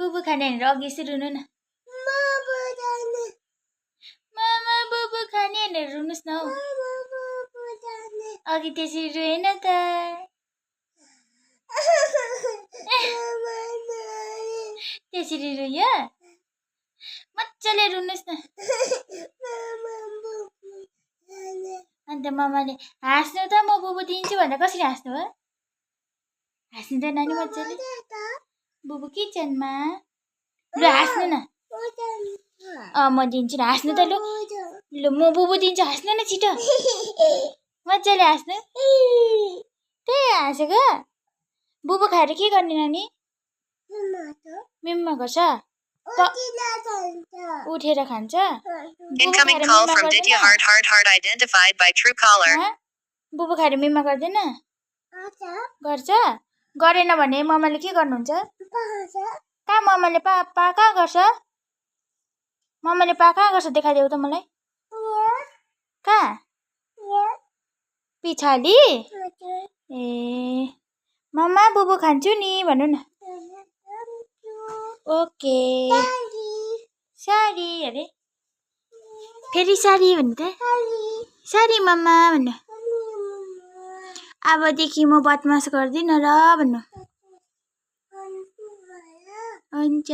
बुबु खाने भनेर अघि यसरी रुनु न मामा बुबु खाने भनेर रुनुस् न हौ अघि त्यसरी रुएन त त्यसरी रुयो मजाले रुनुस् न अन्त मामाले हाँस्नु त म बुबु दिन्छु भन्दा कसरी हाँस्नु हो हाँस्नु त नानी मजाले बुबु किचनमा ल हाँस्नु न म दिन्छु न हाँस्नु त ल म बुबु दिन्छु हाँस्नु न छिटो मजाले हाँस्नु त्यही हाँसेको बुबु खाएर के गर्ने नानी मिम्मा गर्छ उठेर खान्छ Incoming call from Ditya Heart identified by Truecaller. बुबु खाएर मिम्मा गर्दैन गर्छ गरेन भने मम्माले के गर्नुहुन्छ कहाँ मम्माले पा कहाँ गर्छ मम्माले पा कहाँ गर्छ देखाइदेऊ त मलाई कहाँ पिछाडी ए मम्मा बुबु खान्छु नि भन्नु न ओके सारी अरे फेरि सारी भन्नु त सारी मम्मा भन्नु अबदेखि म बदमास गर्दिनँ र भन्नु हुन्छ